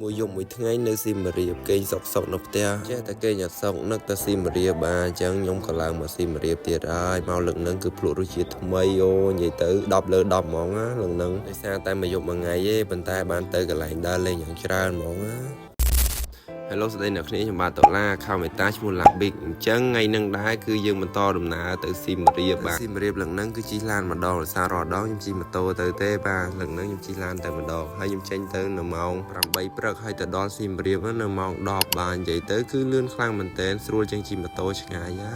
មួយយប់មួយថ្ងៃនៅស៊ីមរៀបគេសុកនៅផ្ទះចេះតែគេញ៉ាត់សុកនឹកតែស៊ីមរៀបបាទអញ្ចឹងខ្ញុំក៏ឡើងមកស៊ីមរៀបទៀតហើយមកលើកនឹងគឺភ្លក់រសជាតិថ្មីអូនិយាយទៅ10 លើ 10ហ្មងណាលើកនឹងដោយសារតែមួយយប់មួយថ្ងៃទេប៉ុន្តែបានទៅកន្លែងដើរលេងយ៉ាងច្រើនហ្មងណាHello ស្ដីអ្នកគ្នាខ្ញុំបាទដុល្លារខមមេតាឈ្មោះ Labik អញ្ចឹងថ្ងៃនឹងដែរគឺយើងបន្តដំណើរទៅស៊ីមរៀបបាទស៊ីមរៀបឡើងហ្នឹងគឺជិះឡានម្ដងដោយសាររាល់ដងខ្ញុំជិះម៉ូតូទៅទេបាទឡើងហ្នឹងខ្ញុំជិះឡានទៅម្ដងហើយខ្ញុំចេញទៅនៅម៉ោង8ព្រឹកហើយទៅដល់ស៊ីមរៀបនៅម៉ោង10បាទនិយាយទៅគឺលឿនខ្លាំងមែនទែនស្រួលជាងជិះម៉ូតូឆ្ងាយណា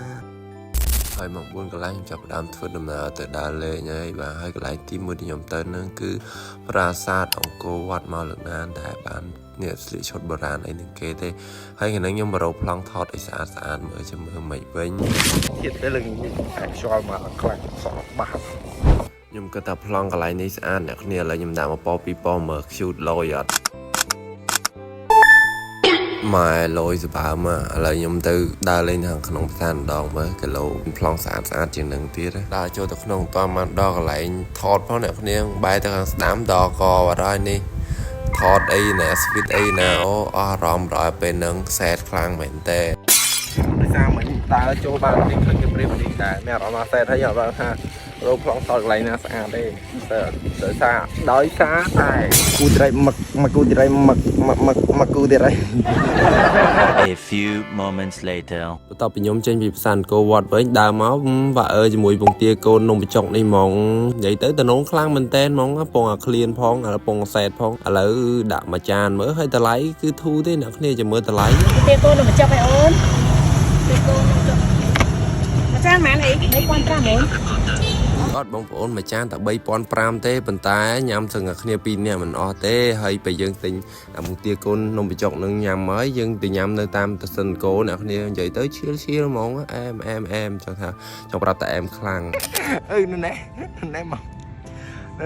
ហើយម៉ោង4កន្លះខ្ញុំចាប់ផ្ដើមធ្វើដំណើរទៅដើរលេងហើយបាទហើយកន្លែងទី1ที่ខ្ញុំទៅហ្នឹងគឺប្រាសាទអង្គរវត្តមកលើកណានដែលបាននេះស្លៀកឈុតបុរាណអីនឹងគេទេហើយថ្ងៃនេះខ្ញុំមករកប្លង់ថតឲ្យស្អាតមើលមើលមិនវិញទៀតទៅលើខ្យល់មកខ្លាំងសក់បាក់ខ្ញុំគិតថាប្លង់កន្លែងនេះស្អាតអ្នកគ្នាឥឡូវខ្ញុំដាក់មកប៉2000មើល cute លយអត់ម៉ែលយសបើមកឥឡូវខ្ញុំទៅដើរលេងខាងក្នុងផ្សារម្ដងមើលគីឡូប្លង់ស្អាតជាងនឹងទៀតដើរចូលទៅក្នុងតបានដល់កន្លែងថតផងអ្នកគ្នាបែរទៅខាងស្ដាំដល់កបាត់ហើយនេះថតអីណាស្វីតអីណាអូអស់អារម្មណ៍ដល់ពេលហ្នឹងខ្សែខ្លាំងមែនតើដោយសារមិញដើរចូលបាននេះឃើញគេប្រៀបនេះដែរមានអារម្មណ៍ថាខ្សែហើយអត់បានថារោប្លង់ថតកន្លែងណាស្អាតទេដោយសារតែគូត្រីមកគូត្រីមកគូត្រី A few moments later បន្ទាប់ពីខ្ញុំចេញពីផ្សារអង្គរវត្តវិញដើរមកវ៉ាជាមួយពងទាកូននំបញ្ចុកនេះហ្មងនិយាយទៅតំណងខ្លាំងមែនតើហ្មងពងអាក្លៀនផងឥឡូវពងសែតផងឥឡូវដាក់មួយចានមើលហើយតម្លៃគឺធូរទេអ្នកគ្នាចាំមើលតម្លៃទាកូននំបញ្ចុកឯអូនទាកូននំបញ្ចុកមួយចានហ្មងអី3500អូនអត់បងប្អូនមួយចានតែ3500ទេប៉ុន្តែញ៉ាំទាំងគ្នា2នាក់មិនអស់ទេហើយពេលយើងទិញអាមុខទាកូននំបញ្ចុកនឹងញ៉ាំហើយយើងទៅញ៉ាំនៅតាមតសិនកូអ្នកគ្នានិយាយទៅឈៀលហ្មងអែមចង់ថាចង់ប្រាប់តែអែមខ្លាំងណែមក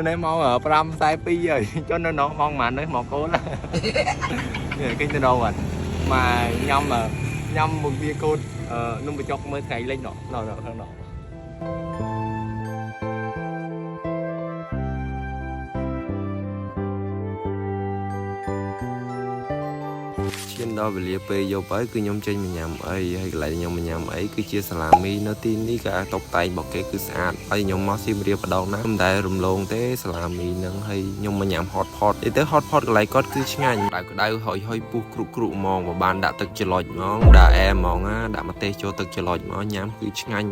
នៅមក5:42ហើយចុះនៅនោះម៉ោងប៉ុន្មាននេះមកកូននេះគេទៅដល់គាត់មកញ៉ាំមុខទាកូននំបញ្ចុកមើលថ្ងៃលេងនោះខាងនោះឈានដល់វេលាពេលយប់ហើយគឺខ្ញុំចេញមកញ៉ាំអីហើយកន្លែងខ្ញុំមកញ៉ាំអីគឺជាសាឡាមីនៅទីនេះក៏តុបតែងរបស់គេគឺស្អាតហើយខ្ញុំមកស៊ីមរៀបម្ដងណាមិនដែលរំលងទេសាឡាមីហ្នឹងហើយខ្ញុំមកញ៉ាំ hot pot ទៅ hot pot កន្លែងគាត់គឺឆ្ងាញ់ក្តៅហុយពុះគ្រុកហ្មងបើបានដាក់ទឹកច្រឡុចហ្មងដាក់អែមហ្មងណាដាក់ម្ទេសចូលទឹកច្រឡុចហ្មងញ៉ាំគឺឆ្ងាញ់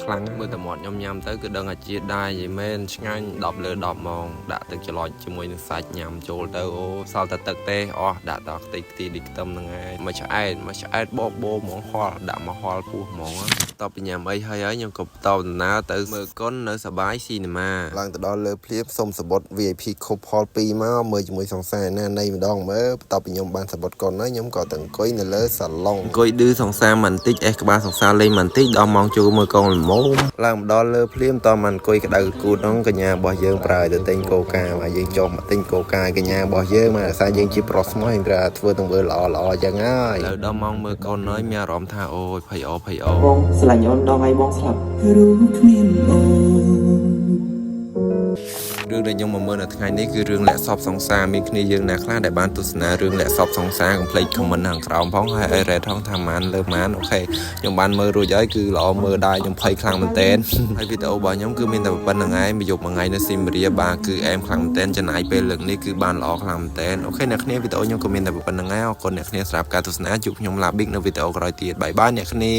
ខ្លាំងមើលតែមាត់ខ្ញុំញ៉ាំទៅគឺដឹងអាជាតិដែរយីមែនឆ្ងាញ់10 លើ 10ហ្មងដាក់ទឹកច្រឡុចជាមួយនឹងសាច់ញ៉ាំចូលទៅអូសល់តែទឹកទេអស់ដាក់ដល់ខ្ទិះឌីខ្ទឹមហ្នឹងឯងមកឆ្អែតបបហ្មងហល់ដាក់មកហល់ពោះហ្មងតបពីញ៉ាំអីហើយខ្ញុំក៏បន្តដំណើរទៅមើលកុននៅសបាយស៊ីនីម៉ាឡើងទៅដល់លើភ្លាមសុំសបុត VIP ខុបផល2មកមើលជាមួយសង្សារណានៃម្ដងមើលបន្ទាប់ពីខ្ញុំបានសបុតកុនហើយខ្ញុំក៏ទៅអង្គុយនៅលើសាឡុងអង្គុយឌឺសង្សារមិនតិចអេសក្បាលសង្សារលេងមិនតិចដល់ម៉ោងចូលមើលកងល្មមឡើងមកដល់លើភ្លាមតមកអង្គុយក្តៅគូតហ្នឹងកញ្ញារបស់យើងប្រើទៅទិញកូកាមកយើងចុះមកទិញកូកាកញ្ញារបស់យើងមកអាសាយើងជាប្រុសស្មោះយើងត្រូវធ្វើទង្វើល្អអញ្ចឹងហើយឥឡូវដល់ម៉ោងមើលកូនហើយមានអារម្មណ៍ថាអូយភ័យបងស្រឡាញ់អូនដល់ថ្ងៃបងស្លាប់รู้គ្មានអូនរឿងដែលខ្ញុំមកមើលនៅថ្ងៃនេះគឺរឿងលាក់សពសង្សារមានគ្នាយើងណាខ្លះដែលបានទស្សនារឿងលាក់សពសង្សារកុំភ្លេច comment ខាងក្រោមផងហើយអី rate ផងថាម៉ានលើម៉ានអូខេខ្ញុំបានមើលរួចហើយគឺល្អមើលដែរខ្ញុំភ័យខ្លាំងមែនទែនហើយវីដេអូរបស់ខ្ញុំគឺមានតែប៉ុណ្្នឹងឯងមួយយប់មួយថ្ងៃនៅស៊ីមរៀបបាទគឺអែមខ្លាំងមែនទែនចំណាយពេលលើកនេះគឺបានល្អខ្លាំងមែនទែនអូខេអ្នកគ្នាវីដេអូខ្ញុំក៏មានតែប៉ុណ្្នឹងឯងអរគុណអ្នកគ្នាសម្រាប់ការទស្សនាជួបខ្ញុំ Labik នៅវីដេអូក្រោយទៀតបាយបាយអ្នកគ្នា